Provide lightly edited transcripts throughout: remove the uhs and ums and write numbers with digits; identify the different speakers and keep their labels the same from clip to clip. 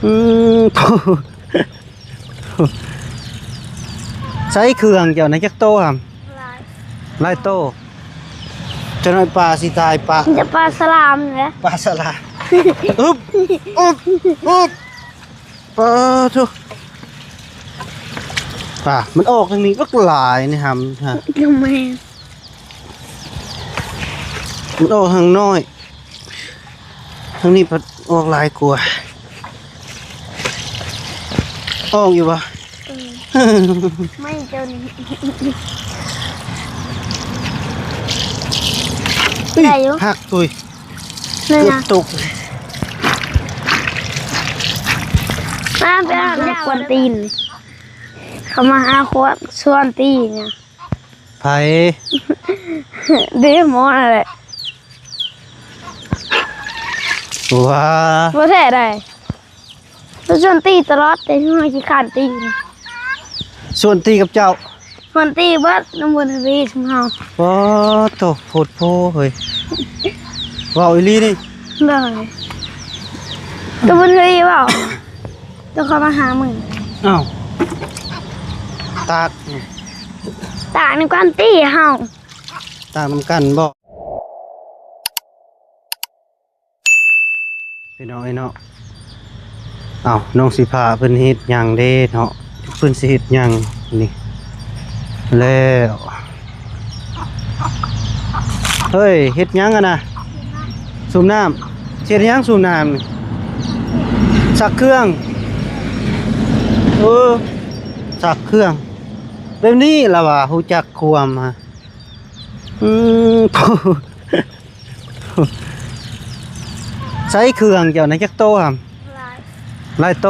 Speaker 1: อืมใช้เครื่องเจ้าในจักโตครับหลายโตจะน้อยปลาสิตายปลา
Speaker 2: จะปลาสลามเนี่ย
Speaker 1: ปลาสลาอึ๊บอึ๊บอึ๊บปลาทุปลามันออกทางนี้ก็หลายนี่ครับฮะ
Speaker 2: ทำไม
Speaker 1: มันออกทางน้อยทางนี้พัดออกหลายกลัวออกอยู่ปะ
Speaker 2: ไม่เจ้านี่ได้อยู่
Speaker 1: หักตุย
Speaker 2: นี่
Speaker 1: เกือบ
Speaker 2: นะ
Speaker 1: ตก
Speaker 2: น้ำไปอาบน้ำควนตีนเขามาหาขวดชวนตีเนี่ย
Speaker 1: ไผ
Speaker 2: เดี๋ยวหมออะไร
Speaker 1: ว้า
Speaker 2: บ่แท้ได้แล้วชวนตีตลอดแต่ช่วงที่ขาดตีนะ
Speaker 1: ส่วนตีกับเจ้า
Speaker 2: ชวนตีเบิดน้ำมันทะเลสมเฮา
Speaker 1: ว้าโตโพดโพเฮ้ยว้าวอีลีนี่
Speaker 2: เลยตัวมันทะเลเปล่าต้องเข้ามาหามึง
Speaker 1: อ้าวตาก
Speaker 2: ตากในกวนตีเฮา
Speaker 1: ตากน้ำกันบ่พี่น้องไอ้เนาะอ้าวน้องสิพาเพิ่นเฮ็ดหยังเด้เนาะเพิ่นสิเฮ็ดหยังนี่แล้วเฮ้ยเฮ็ดหยังอะนะสูบน้ำเฮ็ดหยังสูบน้ำนี่สักเครื่องสักเครื่องแบบนี้ล่ะว่าฮู้จักความฮะใช้เครื่องเจ้าในจักโตครับหลายโต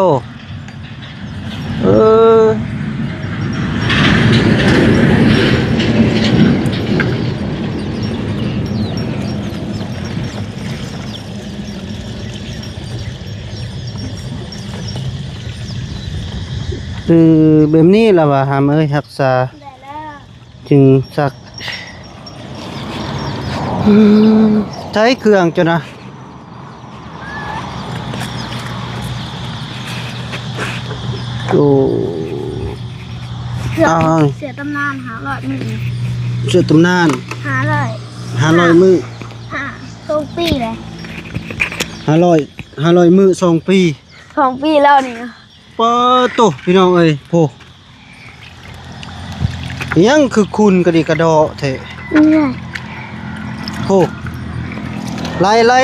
Speaker 1: แบบนี้ล่ะว่าหามเอ้ยรักษาจึงสักใช้เครื่องจ้ะนะโอ้
Speaker 2: เสียตำนาน500 มื้อ
Speaker 1: เสื้อตำนาน
Speaker 2: 500
Speaker 1: มื้อ
Speaker 2: 2 ปีเลย
Speaker 1: 500มื้อ2 ปี
Speaker 2: 2 ปีแล้วนี่
Speaker 1: ปะโตพี่น้องเอ้ยโหยังคือคุณกระดิกระดอแท้
Speaker 2: นี่
Speaker 1: โหไล่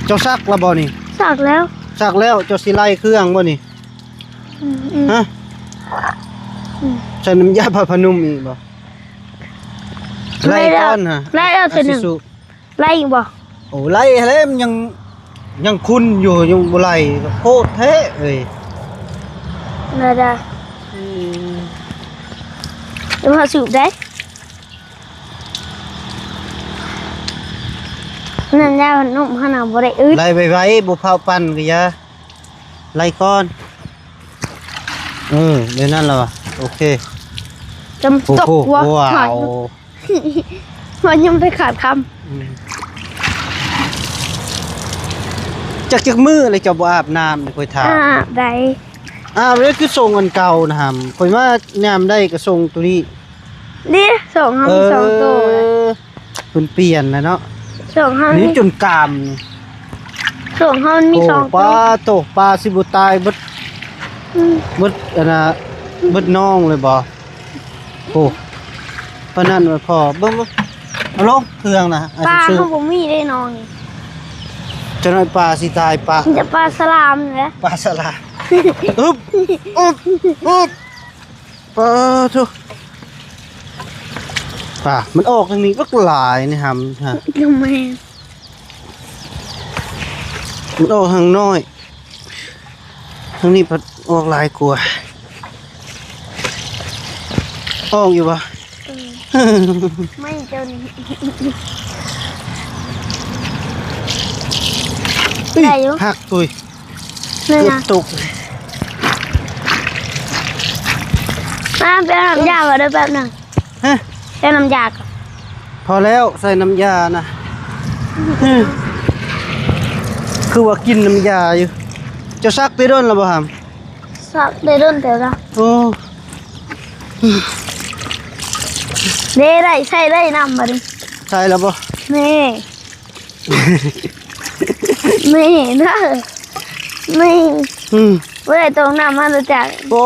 Speaker 1: เจ้าซักแล้วบ่นี่
Speaker 2: สักแล้ว
Speaker 1: ซักแล้วเจ้าสิไล่เครื่องบ่นี่ฮะใช้น้ำยาผ้าพนุ่มอีกบ่ไล่ก่อนฮะ
Speaker 2: ไล่แล้วทีหนึ่งไล่อีกบ่
Speaker 1: โอ้ไล่แล้วมันยังคุณอยู่ยังบ่ไล่โคตรแท้เอ้ย
Speaker 2: ได้เดี๋ยวมาสูบได้นั่นยามันนุ่มขนาดบ่ได้อึด
Speaker 1: ไล่ไว้บ่เผาปั่นก็อย่าไล่ก่อนเดี๋ยวนั้นแล้วโอเค
Speaker 2: จำตกหัว
Speaker 1: ว้าว
Speaker 2: มันยังไปขาดค
Speaker 1: จักมือเลยเจ้าบ่อาบน้ำนี่ค่อยถาม
Speaker 2: ได้
Speaker 1: แล้วคือส่งอันเก่านะครับค่อยว่าน้ำได้ก็ส่งตัวนี้
Speaker 2: นี่ส่งห้อง2ตัว
Speaker 1: เพิ่นเปลี่ยนแล้วเนาะ
Speaker 2: ส่งห้อง
Speaker 1: นี่จนกาม
Speaker 2: ส่งห้องมี2
Speaker 1: ป
Speaker 2: ตัว
Speaker 1: ลาโตปลาสิบ่ตายเบิดอันน่ะเบิดน้องเลยบ่โอ้ปานนั้นว่าพอเบิ่งเอาลงเครื่องนะ
Speaker 2: ปลาเขาบ่มีได้น้องนี่
Speaker 1: จะน้อยปลาสิตายปลา
Speaker 2: จะปลาสลามเนี่ย
Speaker 1: ปลาสลาอึ๊บปลาทุปลามันออกทางนี้ก็หลายนี่ครับฮะ
Speaker 2: ทำไม
Speaker 1: มันออกทางน้อยทางนี้พัดออกหลายกลัวออกอยู่ปะ
Speaker 2: ไม่เจ้านี่ได้อยู่
Speaker 1: หักตุย
Speaker 2: นี่
Speaker 1: เกือบ
Speaker 2: นะ
Speaker 1: ตก
Speaker 2: น้ำไปน้ำยาก่อนได้แป๊บนึง
Speaker 1: ฮะ
Speaker 2: ไปน้ำยาก่อน
Speaker 1: พอแล้วใส่น้ำยานะคือว่ากินน้ำยาอยู่ เจ้าซักไปโดนแล้วบ่หาม
Speaker 2: สักได้รุ่นแต่ละ
Speaker 1: โอ้
Speaker 2: เด้ได้ใช่ได้นำมาดิ
Speaker 1: ใช่แล้วบ่
Speaker 2: นี่นี่เด้อนี่ ว่าได้ตรงน้ำมาจาก
Speaker 1: โอ้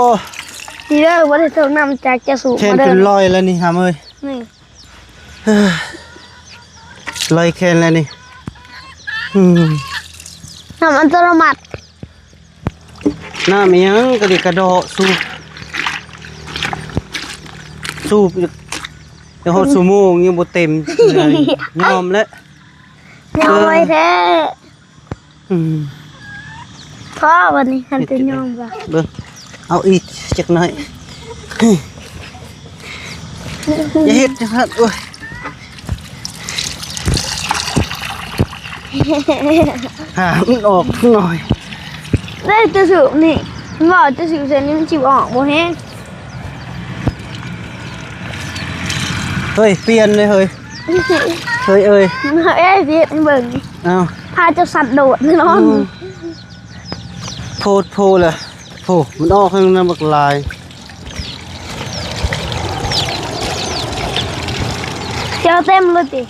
Speaker 2: นี่เด้อว่าได้ตรงน้ำจากจะสูบ
Speaker 1: แขน
Speaker 2: มาเด้
Speaker 1: เป็
Speaker 2: อน
Speaker 1: รอยแล้วนี่หามเอ้ย
Speaker 2: นี่
Speaker 1: รอยแขนแล้วนี่
Speaker 2: น้ำอันตรมัด
Speaker 1: น้ำยังกระดิกกระโดดสูบเดี๋ยวหดสูโมงยังบ่เต็มเลยยอมแล้ว
Speaker 2: ยอมไว้แท้
Speaker 1: อืม
Speaker 2: พ่อวันนี้คันจะยอมป่ะ
Speaker 1: เบิ่งเอาอีกจักหน่อยอย่าเฮ็ดจังซั่นโอ้ยหามันออกหน่อย
Speaker 2: ได้จะสูบนี่บอกจะสูบเสร็จนี่มันจิบออกบ่แห้ง
Speaker 1: เฮ้ยเปลี่ยนเลยเฮ้ยเฮ้ยเอ้ย
Speaker 2: เอ้ยเพียรเบิ่ง
Speaker 1: เอา
Speaker 2: พาเจ้าสัตว์โดดแน่นอน
Speaker 1: โพเลยโพมันออกข้างหน้าบักลาย
Speaker 2: เจ้าเต็มเลยติ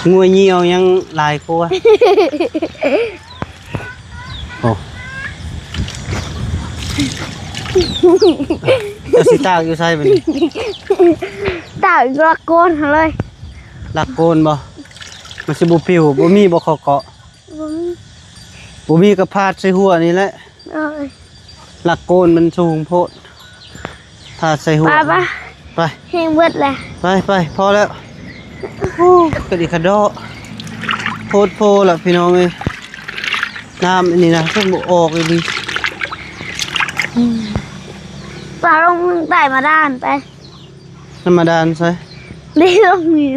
Speaker 1: งัวเหี่ยวยังลายกลัวโอ้เจ้าสิตากอยู่ใส่บัดนี้
Speaker 2: ตากกระโกนเลย
Speaker 1: หลักโกนบ่มันสิบ่ปิวบ่มีบ่เข้าเกาะบ่มีกระพาดใส่หัวนี่แหละ
Speaker 2: เอ้ย
Speaker 1: หลักโกนมันสูงโพดพาดใส่หัว
Speaker 2: ไป
Speaker 1: ไป
Speaker 2: แห้งเบิดแหละ
Speaker 1: ไปพอแล้วกระดิกกระโดดโพล่ะพี่น้องเอ้ยน้ำอันนี้นะเพิ่งบ่ออกเลยดิ
Speaker 2: ปลาลงใต้มาด้านไป
Speaker 1: น้ำมาดานใส่
Speaker 2: ได้ลงนี่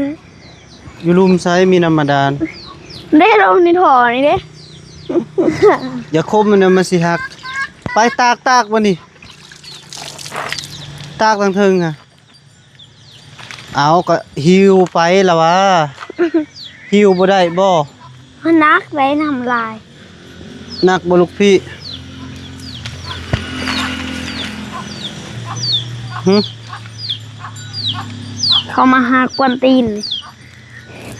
Speaker 1: อยู่ลุมไซมีน้ำมาดาน
Speaker 2: ได้ลงในถ่อนี่เด้
Speaker 1: อย่าคมมันนะมันสิหักไปตากวันนี้ตากทางเทิงอ่ะเอาก็หิวไปแล้ววะหิวบ่ได้บ่
Speaker 2: มันนักไว้ทำลาย
Speaker 1: นักบ่ลูกพี่หึ
Speaker 2: เขามาหากวนตีน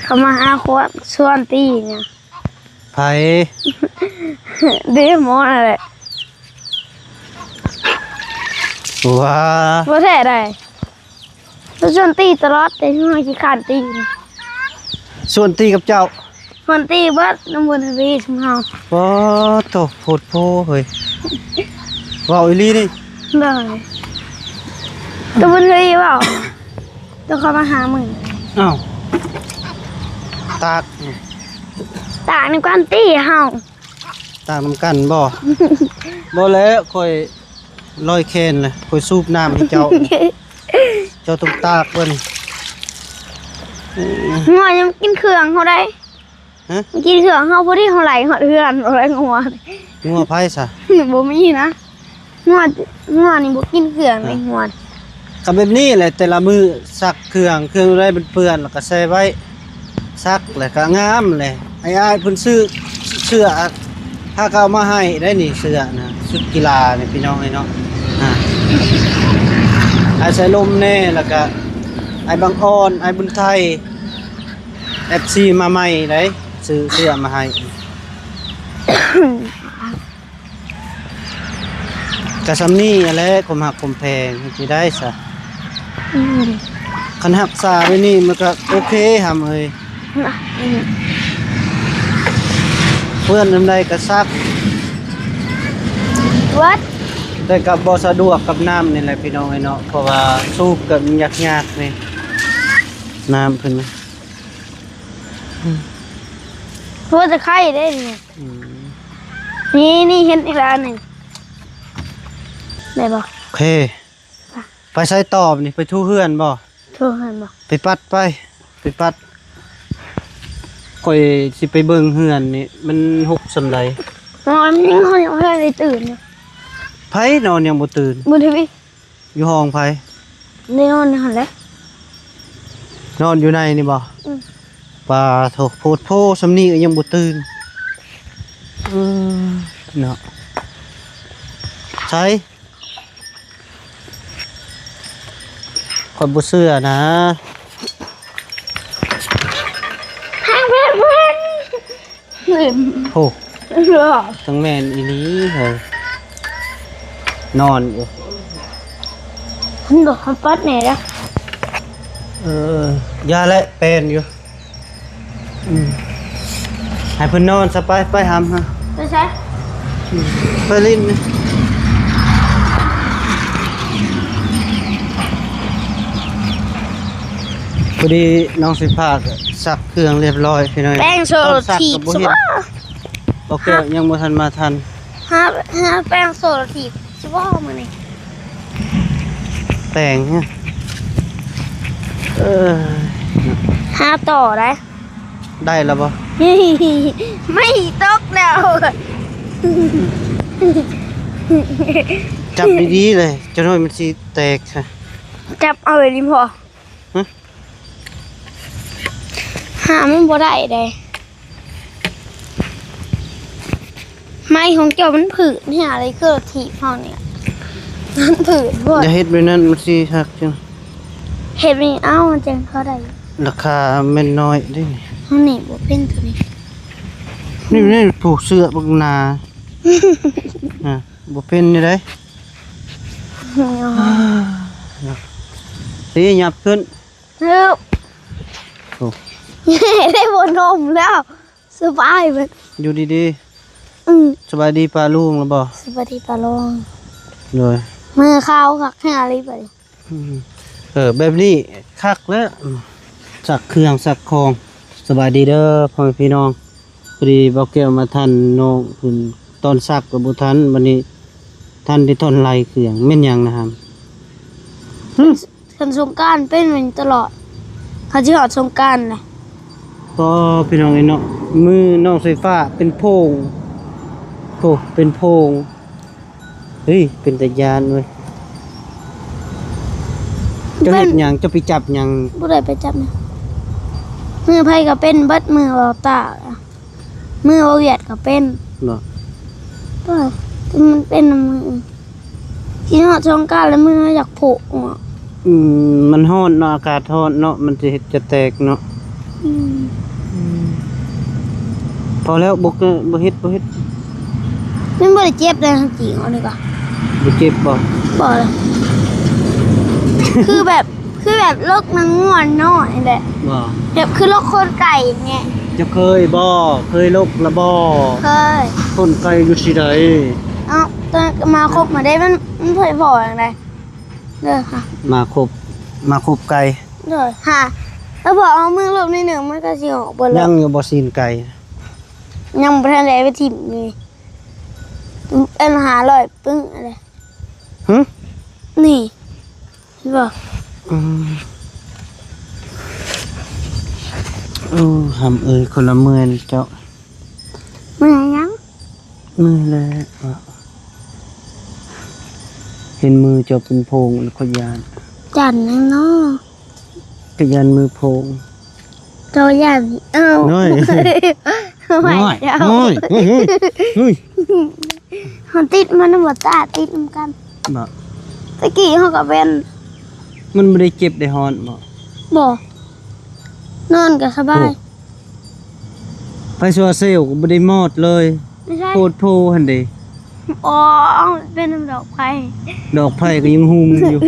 Speaker 2: เขามาหาควดชวนตีนเนี่ย
Speaker 1: ไผ
Speaker 2: เด้หมออะไร
Speaker 1: ว้า
Speaker 2: ว่าแท้ได้แล้วชวนตีตลอดแต่ที่มาขี้ขานตีน
Speaker 1: ส่วนตีกับเจ้า
Speaker 2: ชวนตีเบิดน้ำบนทวีสมเฮา
Speaker 1: บ่โตโพดโพเฮ้ยเว้าอีหลีนี่
Speaker 2: เลยตัวบนทวีเปล่าตัวเขามาหามึง
Speaker 1: อ้าวตาก
Speaker 2: ตากในกวนตีเฮา
Speaker 1: ตากน้ำกันบ่ บ่แล้วค่อยลอยแคนเลยค่อยสูบน้ำให้เจ้า เจ้าต้องตากเพิ่น
Speaker 2: งัวยังกินเครื่องเขาได้
Speaker 1: ฮะ
Speaker 2: กินเครื่องเขาพอดีเขาไหลเขาเทือนอะไรงัว
Speaker 1: งัวไผซะ
Speaker 2: บ่มีนะงัวนี่บ่กินเครื่องเลยงัว
Speaker 1: ก็แบบนี้แหละแต่ละมื้อซักเครื่องได้มันเปื้อนแล้วก็ใส่ไว้ซักแล้วก็งามเลยไอ้อ้ายเพิ่นซื้อเสื้อถ้าเขาเอามาให้ได้นี่เสื้อนะชุดกีฬานี่พี่น้องไอ้เนาะไอ้สายลมแน่แล้วก็ไอ้บางอ่อนไอ้บุญไทย FC มาใหม่ได้ซื้อเสื้อมาให้ กะซำนี่แหละผมหักผมแพงสิได้ซะคันหักษาไว้นี่มันก็โอเคหำเอ้ยเพื่อนนำใดก็ซัก
Speaker 2: วัด
Speaker 1: แต่ก็บ่สะดวกกับน้ำนี่แหละพี่น้องไอ้เนาะเพราะว่าสูบก็มันยากๆนี่น้ำเพิ่นนะ
Speaker 2: เพื่อจะไข่ได้นี่
Speaker 1: อืม
Speaker 2: นี่เห็นอีกแล้วหนึ่งได้บ่
Speaker 1: โอเค ไปใส่ตอบนี่ไปทู่เฮือนบ่
Speaker 2: โทรหันบ่
Speaker 1: ไปปัดข่อยสิไปเบิ่งเฮือนนี่มันหกสำใด
Speaker 2: นอนยังเขายังไม่ได้ตื่นเนี่ย
Speaker 1: ไผนอนยังบ่ตื่น
Speaker 2: บนทีวี
Speaker 1: อยู่ห้องไผ
Speaker 2: ได้นอนหันแล้ว
Speaker 1: นอนอยู่ในนี่บ่
Speaker 2: อืม
Speaker 1: ป่าโถโพดโพสำนี้ก็ยังบ่ตื่น เนาะใช่คนบ่เชื่อนะ
Speaker 2: ทางเพื่อนเพื่อนเห็น
Speaker 1: โอ้
Speaker 2: เหรอ
Speaker 1: ทั้งแม่นอีนี้เฮ้ยนอนอยู่
Speaker 2: คุณบอกเขาปัดไหนละ
Speaker 1: ยาและเป็นอยู่ให้เพิ่นนอนซะไปหำฮะ
Speaker 2: ไม่ใช่
Speaker 1: ไปลิ้นนี่พอดีน้องสิภาคซักเครื่องเรียบร้อยพี่น้อย
Speaker 2: แป้งโซโลทีบ
Speaker 1: ตอน
Speaker 2: ใช่
Speaker 1: ซัก
Speaker 2: ปะ
Speaker 1: ก็บ่เห็นโอเคยังบ่ทันมาทัน
Speaker 2: ฮะแป้งโซโลทีบใช่ปะมันนี่
Speaker 1: แต่งเนี่ยเออ
Speaker 2: หาต่อได้
Speaker 1: ได้แล้วบ่
Speaker 2: ไม่ตกแล้ว
Speaker 1: จับดีๆเลยจะน้อยมันสิแตกค่ะ
Speaker 2: จับเอาไว้ดิพอ
Speaker 1: ฮะ
Speaker 2: หามันบ่ได้เลยไม้ของเจ้ามันผืดเนี่ยอะไรก็ถีบห้องเนี่ยมันผืดบ่
Speaker 1: อย่าเฮ็ดไปนั่นมันสิหักจัง
Speaker 2: เห็ดนี่เอ้ามันจังเขาได้
Speaker 1: ราคาแม่นน้อยเด้
Speaker 2: ห้องนี่บ่เป็นตัวนี้
Speaker 1: นี่ผูกเสื้อบักนาอ่ะบ่เป็นนี่ได้สิหยับขึ้น
Speaker 2: เฮ้ย
Speaker 1: โอ้
Speaker 2: ได้บนนมแล้วสบายเบิด
Speaker 1: อยู่ดี
Speaker 2: อืม
Speaker 1: ๆสบายดีป้าลุงแล้วบ่
Speaker 2: สบายดีปะลง
Speaker 1: เลย
Speaker 2: มือเข้าคักให้อะไรไป
Speaker 1: แบบนี้คักแล้วสักเครื่องสักของสบายดีเด้อพ่อแม่พี่น้องพอดีบ่แก้วมาทันน้องเพิ่นตอนซักก็บ่ทันวันนี้ทันที่ตอนไล่เครื่องแม่นหยังนะครับ
Speaker 2: คนสงกรารเป็นเหมือนตลอด เขาจะหอดสงกรารเลย
Speaker 1: ก็พี่น้องไอ้เนาะมือน้องไฟฟ้าเป็นโพงโอ้เป็นโพงเฮ้ยเป็นตะยานเว้ยเจะเห็นหยังเจะไปจับหยัง
Speaker 2: ผู้ใดไปจับเนี่ยมือไพ่ก็เป็นเบัดมือเราตามือเราเวียดก็เป็น
Speaker 1: เนาะ
Speaker 2: ก็มันเป็นมือที่หอดสงกรารแล้วมืออยากโผล่อ่ะ
Speaker 1: มันร้อนเนาะอากาศร้อนเนาะมันจะเฮ็ดจะแตกเนาะ
Speaker 2: อืม
Speaker 1: พอแล้วบ่เฮ็ด
Speaker 2: มันไม่ได้เจ็บเลยจริงเอาดีกว่า
Speaker 1: บ่เจ็บบ่
Speaker 2: บอกเลย คือแบบโรคนังง่วนน้อยแหละ
Speaker 1: บ่
Speaker 2: แบบคือโรคคนไก่ไง
Speaker 1: จะเคยบ่เคยลกละบ่
Speaker 2: เคย
Speaker 1: คนไกลอยู่สิใด
Speaker 2: เอ้าตอนมาคบมาได้มันเผยบ่อยอย่างไรเด้อค่ะ
Speaker 1: มาครบไก่
Speaker 2: เด้อค่ะแล้วพอเอามือลบนิดหนึ่งมันก็สิออกเบนแล้
Speaker 1: ยั
Speaker 2: ว
Speaker 1: งอยู่บ่ซีนไก่
Speaker 2: ยังบ่ทันได้ไปถิ่มเลยเป็นหาลอยปึ้งอะไร
Speaker 1: หึ
Speaker 2: นี่เห็นบ่
Speaker 1: อืมหำเอ้ยคนละมื้อนี่เจ้า
Speaker 2: มือยัง
Speaker 1: มือเลยเห็นมือเจ้าเป็นโพงแล้วก็ยาน
Speaker 2: จันนั่นเนาะ
Speaker 1: ก็ยันมือโพง
Speaker 2: เจ้ายันเอ้า
Speaker 1: น้อย
Speaker 2: ไม่เจ้า
Speaker 1: น้อยเฮ้ย
Speaker 2: เขาติดมันบ่ตาติดนำกัน
Speaker 1: บ่
Speaker 2: ตะกี้เขาก็เป็น
Speaker 1: มันบ่ได้เจ็บได้ฮ้อนบ่
Speaker 2: บ่นอนก็สบาย
Speaker 1: ไฟโซลาร์เซลล์ก็บ่ได้มอดเลย
Speaker 2: ไม่ใช่
Speaker 1: โพดโพหั่นเด้
Speaker 2: อ๋อเป็นน้ำดอกไผ่
Speaker 1: ดอกไผ่ก็ยังหุมอยู่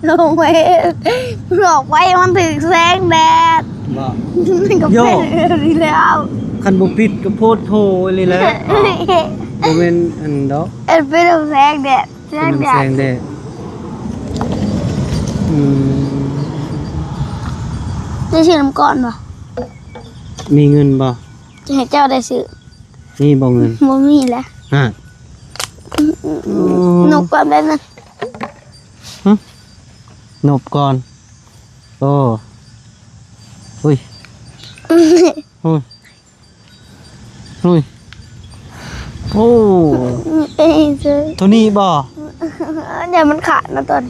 Speaker 2: ลงไว้ดอกไผ่มันถึงแสงแดด
Speaker 1: บ่
Speaker 2: มันก็
Speaker 1: โย่
Speaker 2: เป็นนี่แล้ว
Speaker 1: คันบ่ปิดก็โพดโพเลยแหละบ่แม่นอันดอก
Speaker 2: เอ็นเป็นแสงแดดแส
Speaker 1: เป็น
Speaker 2: งแด
Speaker 1: น้ำแส
Speaker 2: ด
Speaker 1: งแดดอืม
Speaker 2: ได้ชื่อน้ำก่อนป่ะ
Speaker 1: มีเงินบ่
Speaker 2: จะให้เจ้าได้ซื้อ
Speaker 1: มีบ่เงิน
Speaker 2: บ่มีแล้ว
Speaker 1: ฮะ
Speaker 2: นกก่อนแบบนั้น
Speaker 1: นบก่อนโอ้อุ้ยอุ้ยอุ้ยโอ้
Speaker 2: เอ้ยซื้อ
Speaker 1: ตัวนี้บ่
Speaker 2: เดี๋ยวมันขาดนะตอน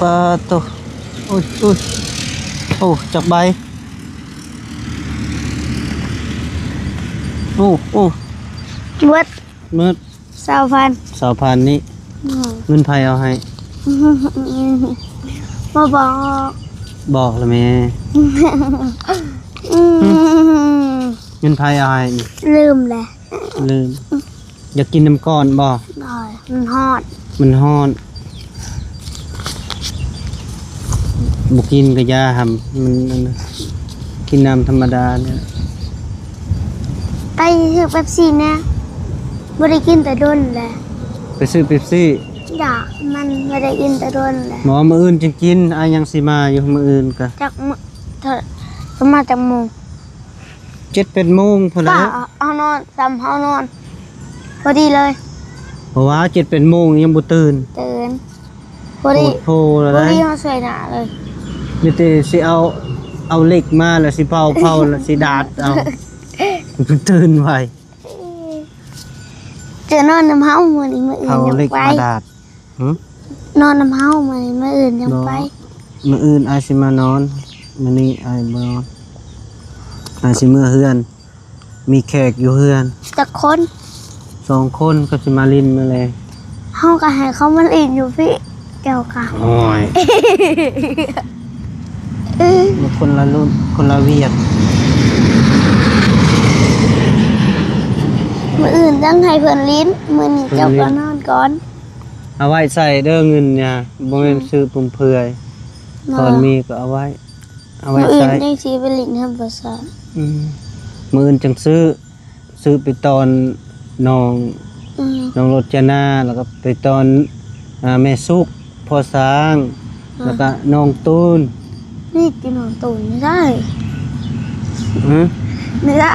Speaker 1: ปลาตัวอุ้ยอุ้ยโอ้จับใบโอ้โอ้
Speaker 2: เบิด
Speaker 1: มืด
Speaker 2: 20,000
Speaker 1: 2,000นี้เงินไผเอาให้
Speaker 2: บ่บอก
Speaker 1: บอกแล้วแม่ เงินไผเอาให้นี่
Speaker 2: ลืมแหละ
Speaker 1: ลืมอยากกินน้ำก้อนบ่
Speaker 2: ได้มันฮอด
Speaker 1: มันฮ้อนบ่กินก็อย่าหำมันนั่นน่ะกินน้ำธรรมดาเนี่ย
Speaker 2: ไปซื้อเป๊ปซี่นะบ่ได้กินแต่โดนแหละ
Speaker 1: ไปซื้อเป๊ปซี่
Speaker 2: อยากมันบ่ได้กินแต่โดนแหละ
Speaker 1: หมอมื้ออื่นจึงกินอายังสิมาอยู่มื้ออื่นก็
Speaker 2: จากมื้อเท่าประมาณจากโมง
Speaker 1: 7-8 โมงพุ่นแห
Speaker 2: ป้า
Speaker 1: ล้ว
Speaker 2: เอานอนซ้ำเอานอนพอดีเลย
Speaker 1: เพราะว่า7-8 โมงยังบ่ตื่น
Speaker 2: ตื่นพ
Speaker 1: โพ
Speaker 2: อดี
Speaker 1: ดโพแล้ว
Speaker 2: พอ
Speaker 1: ได้
Speaker 2: ดีเขาใส่หนาเลย
Speaker 1: มีแต่สิเอาเหล็กมาแล้วสิเผาแล้วสิดาดเอาตื่นไว้
Speaker 2: เจอนอนน้ำเฮามื้อนี้มื้ออื่น
Speaker 1: เอา
Speaker 2: ยัง
Speaker 1: เหล็ก
Speaker 2: ไป
Speaker 1: มาดาดหึ
Speaker 2: นอนน้ำเฮามื้อนี้มื้ออื่นยังไป
Speaker 1: มื้ออื่นอายสิมานอนมื้อนี้อายบ่นอนอายสิมื้อเฮือน มีแขกอยู่เฮือน
Speaker 2: จักคน
Speaker 1: 2 คนก็สิมาลินมาเลย
Speaker 2: เฮาก็ให้เขามาเล่นอยู่พี่เจ้าค่ะ
Speaker 1: โอ้ยมันคนละรุ่นคนละเวียก
Speaker 2: มื้ออื่นต้องให้เพิ่นลิ้นมื้อนี้เจ้าก็นอนก่อน
Speaker 1: เอาไว้ใส่เด้อเงินเนี่ยบ่แม่นซื้อปุ่มเพื่อยตอนมีก็เอาไว้
Speaker 2: มื้ออื่น
Speaker 1: ใส่
Speaker 2: จังสิไปลิ้นให้บ่ซะ
Speaker 1: มื้ออื่นจังซื้อไปตอนน้องรจนาแล้วก็ไปตอนแม่สุกพ่อสร้างแล้วก็น้องตูน
Speaker 2: นี่กินนอนตูนไม่ได้
Speaker 1: หือ
Speaker 2: ไม่ได้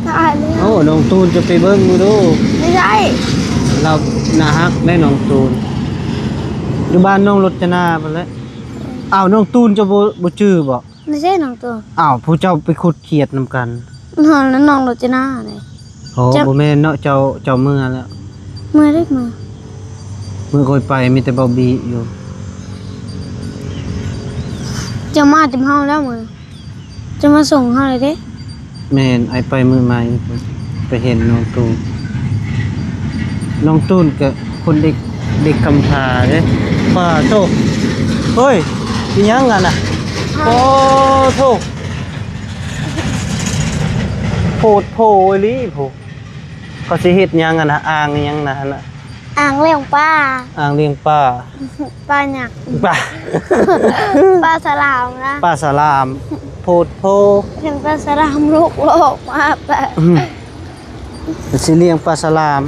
Speaker 2: ตายแล้ว
Speaker 1: โอ้น้องตูนจะไปเบิ่งดู
Speaker 2: ไม่ได้
Speaker 1: เราน่าฮักได้น้องตูนอยู่บ้านน้องรจนาพุ่นแหละอ้าวน้องตูนจะบ่ชื่อบ่
Speaker 2: ไม่ใช่น้องตัว
Speaker 1: อ้าวผู้เจ้าไปขุดเขียดนำกัน
Speaker 2: นอนแล้วน้องรจนาเลย
Speaker 1: โอ้บ่แม่นเนาะเจ้าเมื่อแล้ว
Speaker 2: เมื่อได้มา
Speaker 1: เมื่อค่อยไปมีแต่เบาบีอยู่
Speaker 2: จะมาจำเฮาแล้วมือจะมาส่งเฮาเลยเด้
Speaker 1: แม่นไอไปมือใหม่ไปเห็นน้องตูนน้องตูนก็คนเด็กกำพร้าเด้ป้าโตเฮ้ยอีหยังกันน่ะโอ้โธ่โพดโพอีหลีโพเขาสิเฮ็ดหยังกันน่ะอ่างหยังน่ะหั่นน่ะ
Speaker 2: อ่างเลี้ยงป้า
Speaker 1: อ่างเลี้ยงปลา
Speaker 2: ป้าหยัก
Speaker 1: ปลา
Speaker 2: ป้าสลามนะ
Speaker 1: ปลาสลามโพดโพ
Speaker 2: เห็นป้าสลามลูกโลกมาแบบ
Speaker 1: สิเลี้ยงปลาสลาม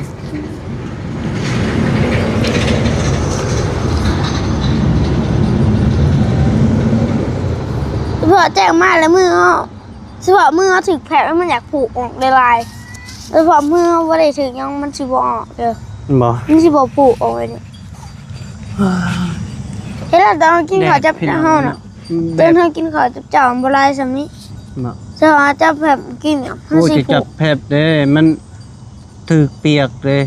Speaker 2: เพื่อแจ้งมาแล้วมือเขาสิว่ามือเขาถึกแผลแล้วมันอยากผูกออกลายๆแล้วพอมือเขาบ่ได้ถึกยังมันสิบ่ออกเด้อ
Speaker 1: บ่
Speaker 2: มันสิบ่ผูกออกเลยเนี่ยเฮ้ยแล้วตอนกินข้าวจับเจ้าน่ะตอนเขากินข้าวจับเจ้าบ่ลายสำนี้
Speaker 1: บ่
Speaker 2: เจ้าอาจจะแบบกินเนี่ยมัน
Speaker 1: โอ้
Speaker 2: สิ
Speaker 1: จะ
Speaker 2: ผู
Speaker 1: จับ
Speaker 2: ก
Speaker 1: แผบเด้มันถึกเปียกเลย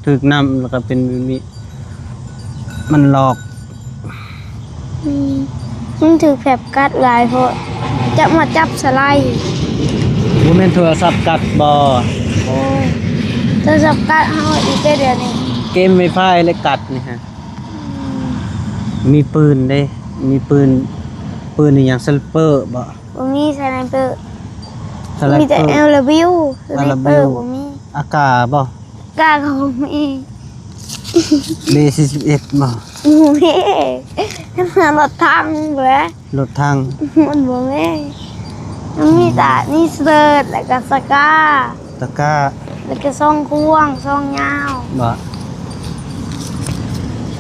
Speaker 1: ถึกน้ำแล้วก็เป็นแบบนี้มันหลอก
Speaker 2: มันถือแผลกัดลายเพราะจะมาจับสไลด์
Speaker 1: บ่แม่นโทรศัพท์กัดบ่
Speaker 2: โอ้ยโทรศัพท์กัดเฮาอีกเดี๋ยวนี้
Speaker 1: เกมไวไฟเลยกัดนี่ฮะมีปืนเด้มีปืนอีหยังสไนเปอร์บ่
Speaker 2: บ่มีสไนเปอร์
Speaker 1: สไน
Speaker 2: มี
Speaker 1: เป
Speaker 2: แต่
Speaker 1: อร์
Speaker 2: เอลวิวสไนเปอร์บ่มี
Speaker 1: อากาศบ่
Speaker 2: กล้าก็บ่มี
Speaker 1: เบ41บ่
Speaker 2: บ่มีมันรถทางเว้ย
Speaker 1: รถทาง
Speaker 2: มันบ่มีมันมีแต่นี่เสิร์ชแล้วก็สกา
Speaker 1: ตะกร้า
Speaker 2: แล้วก็ซ่องควงซ่องยาว
Speaker 1: บ่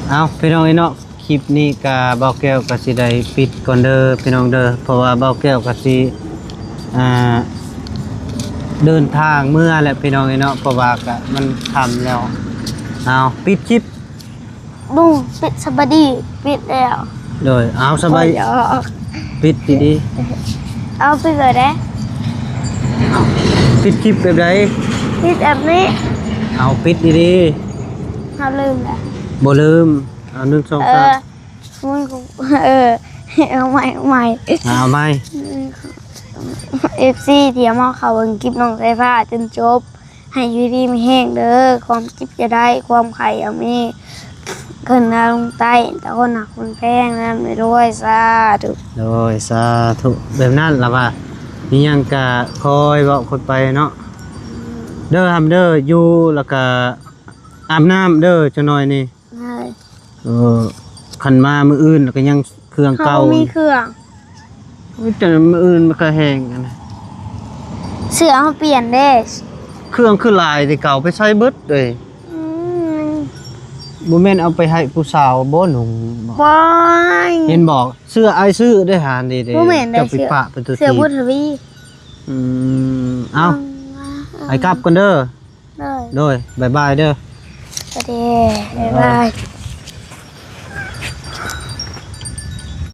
Speaker 1: เอาพี่น้องเนาะคลิปนี้ก็เบาแก้วก็สิได้ปิดก่อนเด้อพี่น้องเด้อเพราะว่าเบาแก้วก็สิอ่าเดินทางเมื่อแหละพี่น้องเนาะเพราะว่าก็มันค่ำแล้วเอาปิดคลิป
Speaker 2: บุ้งปิดสบดีปิดแล้ว
Speaker 1: โดยเอาสบาย
Speaker 2: โอ้ย
Speaker 1: ปิดดี
Speaker 2: เอาไปเลยเด้
Speaker 1: ๆปิดคลิปแบบใด
Speaker 2: ปิดแบบนี้
Speaker 1: เอาปิดดี
Speaker 2: เขาลืมแหละ
Speaker 1: ๆบ่ลืมเอา1 2
Speaker 2: มึงกูเอาใหม่
Speaker 1: 3เอาไหม
Speaker 2: FC เดี๋ยวมาเขาเบิ่งคลิปน้องไฟฟ้าจนจบ ให้อยู่ดีมีแห้งเด้อความจิบจะได้ความไข่เอามีขึ้นหน้าลงใต้แต่คนหนักคนแพงนั่นไม่ด้วยซาธุ
Speaker 1: โดยสาธุแบบนั้นล่ะว่ามีหยังก็คอยเว้าคนไปเนาะเด้อทำเด้ออยู่แล้วก็อาบน้ำเด้อจังหน่อยนี่
Speaker 2: ใช่
Speaker 1: คันมามื้ออื่นแล้วก็ยังเครื่อง
Speaker 2: เขา
Speaker 1: เก่า
Speaker 2: มีเครื่อง
Speaker 1: จนมื้ออื่นมันก็แห้งกันนะ
Speaker 2: เสื้อเขาเปลี่ยนเด้
Speaker 1: เครื่องคือหลายแต่เก่าไปใช้เบิดเลย
Speaker 2: อืม
Speaker 1: บ่แม่นเอาไปให้ผู้สาวบ่หนุ่มบ่
Speaker 2: บอย
Speaker 1: เห็นบอกเสื้ออ้ายซื้อได้หารดีเด้
Speaker 2: บ่แม่นได้
Speaker 1: จะไป
Speaker 2: เสื้อ
Speaker 1: ปะเป็นตัว
Speaker 2: เสื้อ
Speaker 1: ที
Speaker 2: บุทวี
Speaker 1: เอ้าไปกลับกันเด้อ
Speaker 2: เลย
Speaker 1: โดยบ๊ายบายเด้อ
Speaker 2: สวัสดีบ๊ายบาย